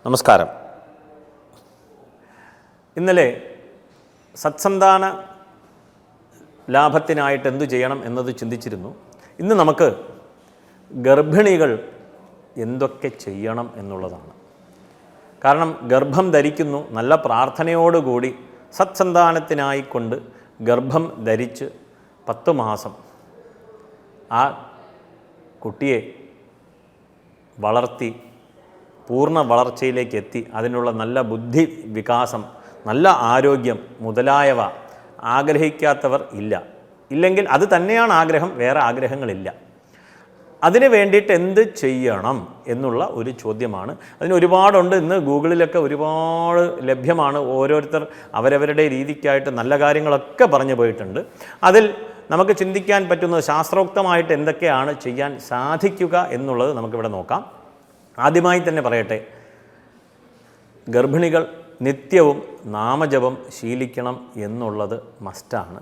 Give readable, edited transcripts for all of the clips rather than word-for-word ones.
നമസ്കാരം. ഇന്നലെ സത്സന്താന ലാഭത്തിനായിട്ട് എന്തു ചെയ്യണം എന്നത് ചിന്തിച്ചിരുന്നു. ഇന്ന് നമുക്ക് ഗർഭിണികൾ എന്തൊക്കെ ചെയ്യണം എന്നുള്ളതാണ്. കാരണം ഗർഭം ധരിക്കുന്നു, നല്ല പ്രാർത്ഥനയോടുകൂടി സത്സന്താനത്തിനായിക്കൊണ്ട് ഗർഭം ധരിച്ച് 10 മാസം ആ കുട്ടിയെ വളർത്തി പൂർണ്ണ വളർച്ചയിലേക്ക് എത്തി അതിനുള്ള നല്ല ബുദ്ധി വികാസം, നല്ല ആരോഗ്യം മുതലായവ ആഗ്രഹിക്കാത്തവർ ഇല്ലെങ്കിൽ അത് തന്നെയാണ് ആഗ്രഹം, വേറെ ആഗ്രഹങ്ങളില്ല. അതിന് വേണ്ടിയിട്ട് എന്ത് ചെയ്യണം എന്നുള്ള ഒരു ചോദ്യമാണ്. അതിന് ഒരുപാടുണ്ട്. ഇന്ന് ഗൂഗിളിലൊക്കെ ഒരുപാട് ലഭ്യമാണ്. ഓരോരുത്തർ അവരവരുടെ രീതിക്കായിട്ട് നല്ല കാര്യങ്ങളൊക്കെ പറഞ്ഞു പോയിട്ടുണ്ട്. അതിൽ നമുക്ക് ചിന്തിക്കാൻ പറ്റുന്നത് ശാസ്ത്രോക്തമായിട്ട് എന്തൊക്കെയാണ് ചെയ്യാൻ സാധിക്കുക എന്നുള്ളത് നമുക്കിവിടെ നോക്കാം. ആദ്യമായി തന്നെ പറയട്ടെ, ഗർഭിണികൾ നിത്യവും നാമജപം ശീലിക്കണം എന്നുള്ളത് മസ്റ്റാണ്.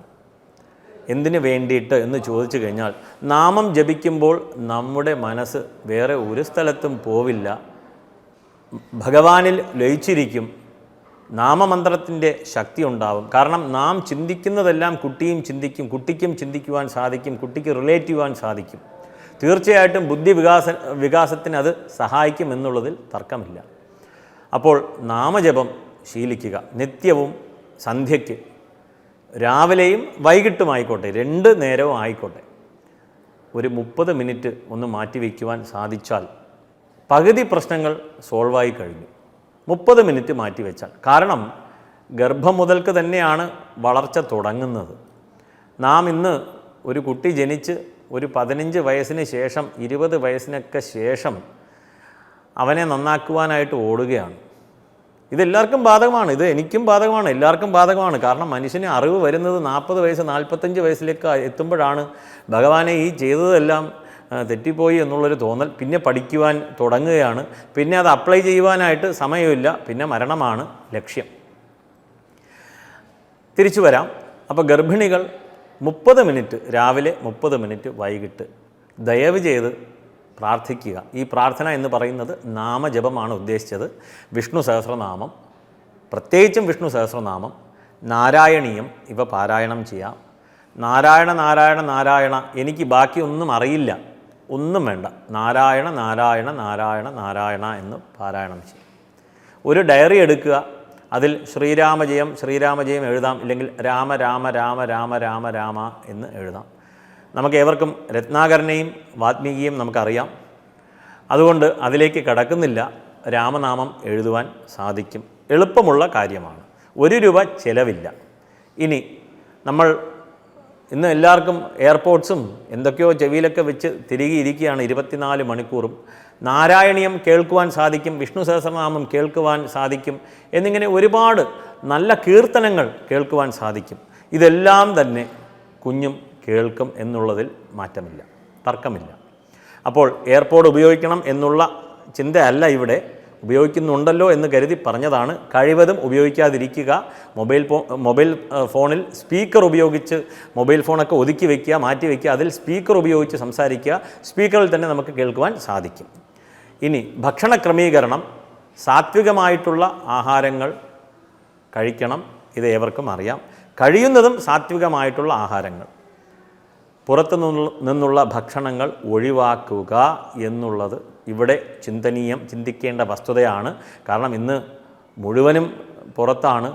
എന്തിനു വേണ്ടിയിട്ട് എന്ന് ചോദിച്ചു കഴിഞ്ഞാൽ, നാമം ജപിക്കുമ്പോൾ നമ്മുടെ മനസ്സ് വേറെ ഒരു സ്ഥലത്തും പോവില്ല, ഭഗവാനിൽ ലയിച്ചിരിക്കും, നാമമന്ത്രത്തിൻ്റെ ശക്തി ഉണ്ടാവും. കാരണം നാം ചിന്തിക്കുന്നതെല്ലാം കുട്ടിയും ചിന്തിക്കും, കുട്ടിക്കും ചിന്തിക്കുവാൻ സാധിക്കും, കുട്ടിക്ക് റിലേറ്റ് ചെയ്യുവാൻ സാധിക്കും. തീർച്ചയായിട്ടും ബുദ്ധി വികാസത്തിന് അത് സഹായിക്കും എന്നുള്ളതിൽ തർക്കമില്ല. അപ്പോൾ നാമജപം ശീലിക്കുക. നിത്യവും സന്ധ്യയ്ക്ക്, രാവിലെയും വൈകിട്ടും ആയിക്കോട്ടെ, 2 നേരവും ആയിക്കോട്ടെ, ഒരു 30 മിനിറ്റ് ഒന്ന് മാറ്റിവെക്കുവാൻ സാധിച്ചാൽ പകുതി പ്രശ്നങ്ങൾ സോൾവായി കഴിഞ്ഞു. 30 മിനിറ്റ് മാറ്റിവെച്ചാൽ. കാരണം ഗർഭം മുതൽക്ക് തന്നെയാണ് വളർച്ച തുടങ്ങുന്നത്. നാം ഇന്ന് ഒരു കുട്ടി ജനിച്ച് ഒരു 15 വയസ്സിന് ശേഷം 20 വയസ്സിനൊക്കെ ശേഷം അവനെ നന്നാക്കുവാനായിട്ട് ഓടുകയാണ്. ഇതെല്ലാവർക്കും ബാധകമാണ്, ഇത് എനിക്കും ബാധകമാണ്, എല്ലാവർക്കും ബാധകമാണ്. കാരണം മനുഷ്യന് അറിവ് വരുന്നത് 40 വയസ്സ് 45 വയസ്സിലേക്ക് എത്തുമ്പോഴാണ് ഭഗവാനെ ഈ ചെയ്തതെല്ലാം തെറ്റിപ്പോയി എന്നുള്ളൊരു തോന്നൽ. പിന്നെ പഠിക്കുവാൻ തുടങ്ങുകയാണ്, പിന്നെ അത് അപ്ലൈ ചെയ്യുവാനായിട്ട് സമയമില്ല, പിന്നെ മരണമാണ് ലക്ഷ്യം. തിരിച്ചു വരാം. അപ്പോൾ ഗർഭിണികൾ 30 മിനിറ്റ് രാവിലെ, 30 മിനിറ്റ് വൈകിട്ട് ദയവ് ചെയ്ത് പ്രാർത്ഥിക്കുക. ഈ പ്രാർത്ഥന എന്ന് പറയുന്നത് നാമജപമാണ് ഉദ്ദേശിച്ചത്. വിഷ്ണു സഹസ്രനാമം, പ്രത്യേകിച്ചും വിഷ്ണു സഹസ്രനാമം, നാരായണീയം ഇവ പാരായണം ചെയ്യാം. നാരായണ നാരായണ നാരായണ, എനിക്ക് ബാക്കിയൊന്നും അറിയില്ല, ഒന്നും വേണ്ട, നാരായണ നാരായണ നാരായണ നാരായണ എന്ന് പാരായണം ചെയ്യും. ഒരു ഡയറി എടുക്കുക, അതിൽ ശ്രീരാമജയം ശ്രീരാമജയം എഴുതാം, ഇല്ലെങ്കിൽ രാമ രാമ രാമ രാമ രാമ രാമ എന്ന് എഴുതാം. നമുക്ക് ഏവർക്കും രത്നാകരനെയും വാൽമീകിയും നമുക്കറിയാം, അതുകൊണ്ട് അതിലേക്ക് കടക്കുന്നില്ല. രാമനാമം എഴുതുവാൻ സാധിക്കും, എളുപ്പമുള്ള കാര്യമാണ്, 1 രൂപ ചിലവില്ല. ഇനി നമ്മൾ ഇന്ന് എല്ലാവർക്കും എയർപോർട്ട്സും എന്തൊക്കെയോ ചെവിയിലൊക്കെ വെച്ച് തിരികെ ഇരിക്കുകയാണ് 24 മണിക്കൂറും. നാരായണീയം കേൾക്കുവാൻ സാധിക്കും, വിഷ്ണു സഹസ്രനാമം കേൾക്കുവാൻ സാധിക്കും, എന്നിങ്ങനെ ഒരുപാട് നല്ല കീർത്തനങ്ങൾ കേൾക്കുവാൻ സാധിക്കും. ഇതെല്ലാം തന്നെ കുഞ്ഞും കേൾക്കും എന്നുള്ളതിൽ മാറ്റമില്ല, തർക്കമില്ല. അപ്പോൾ എയർപോഡ് ഉപയോഗിക്കണം എന്നുള്ള ചിന്തയല്ല ഇവിടെ, ഉപയോഗിക്കുന്നുണ്ടല്ലോ എന്ന് കരുതി പറഞ്ഞതാണ്. കഴിവതും ഉപയോഗിക്കാതിരിക്കുക. മൊബൈൽ ഫോണിൽ സ്പീക്കർ ഉപയോഗിച്ച് മൊബൈൽ ഫോണൊക്കെ ഒതുക്കി വയ്ക്കുക, മാറ്റി വയ്ക്കുക, അതിൽ സ്പീക്കർ ഉപയോഗിച്ച് സംസാരിക്കുക. സ്പീക്കറിൽ തന്നെ നമുക്ക് കേൾക്കുവാൻ സാധിക്കും. ഇനി ഭക്ഷണ ക്രമീകരണം, സാത്വികമായിട്ടുള്ള ആഹാരങ്ങൾ കഴിക്കണം, ഇത് ഏവർക്കും അറിയാം. കഴിയുന്നതും സാത്വികമായിട്ടുള്ള ആഹാരങ്ങൾ, പുറത്തു നിന്നുള്ള ഭക്ഷണങ്ങൾ ഒഴിവാക്കുക എന്നുള്ളത് ഇവിടെ ചിന്തിക്കേണ്ട വസ്തുതയാണ്. കാരണം ഇന്ന് മുഴുവനും പുറത്താണ്,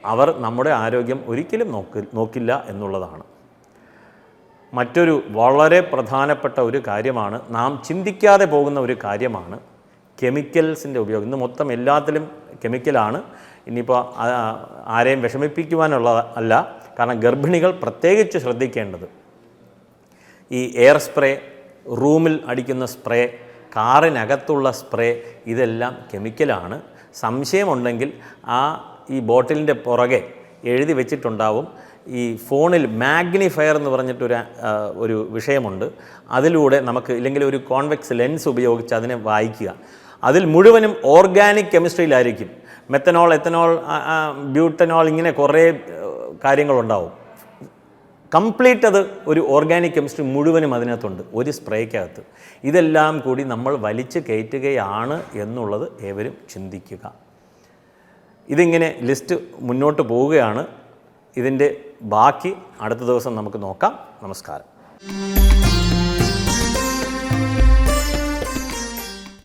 അവർ നമ്മുടെ ആരോഗ്യം ഒരിക്കലും നോക്കില്ല എന്നുള്ളതാണ്. മറ്റൊരു വളരെ പ്രധാനപ്പെട്ട ഒരു കാര്യമാണ്, നാം ചിന്തിക്കാതെ പോകുന്ന ഒരു കാര്യമാണ് കെമിക്കൽസിൻ്റെ ഉപയോഗം. ഇന്ന് മൊത്തം എല്ലാത്തിലും കെമിക്കലാണ്. ഇനിയിപ്പോൾ ആരെയും വിഷമിപ്പിക്കുവാനുള്ള അല്ല, കാരണം ഗർഭിണികൾ പ്രത്യേകിച്ച് ശ്രദ്ധിക്കേണ്ടത് ഈ എയർ സ്പ്രേ, റൂമിൽ അടിക്കുന്ന സ്പ്രേ, കാറിനകത്തുള്ള സ്പ്രേ, ഇതെല്ലാം കെമിക്കലാണ്. സംശയമുണ്ടെങ്കിൽ ഈ ബോട്ടിലിൻ്റെ പുറകെ എഴുതി വെച്ചിട്ടുണ്ടാവും. ഈ ഫോണിൽ മാഗ്നിഫയർ എന്ന് പറഞ്ഞിട്ടൊരു വിഷയമുണ്ട്. അതിലൂടെ നമുക്ക്, ഇല്ലെങ്കിൽ ഒരു കോൺവെക്സ് ലെൻസ് ഉപയോഗിച്ച് അതിനെ വായിക്കുക. അതിൽ മുഴുവനും ഓർഗാനിക് കെമിസ്ട്രിയിലായിരിക്കും. മെത്തനോൾ, എത്തനോൾ, ബ്യൂട്ടനോൾ, ഇങ്ങനെ കുറേ കാര്യങ്ങളുണ്ടാവും. കംപ്ലീറ്റ് അത് ഒരു ഓർഗാനിക് കെമിസ്ട്രി മുഴുവനും അതിനകത്തുണ്ട് ഒരു സ്പ്രേക്കകത്ത്. ഇതെല്ലാം കൂടി നമ്മൾ വലിച്ച് കയറ്റുകയാണ് എന്നുള്ളത് ഏവരും ചിന്തിക്കുക. ഇതിങ്ങനെ ലിസ്റ്റ് മുന്നോട്ട് പോവുകയാണ്. ഇതിൻ്റെ ബാക്കി അടുത്ത ദിവസം നമുക്ക് നോക്കാം. നമസ്കാരം.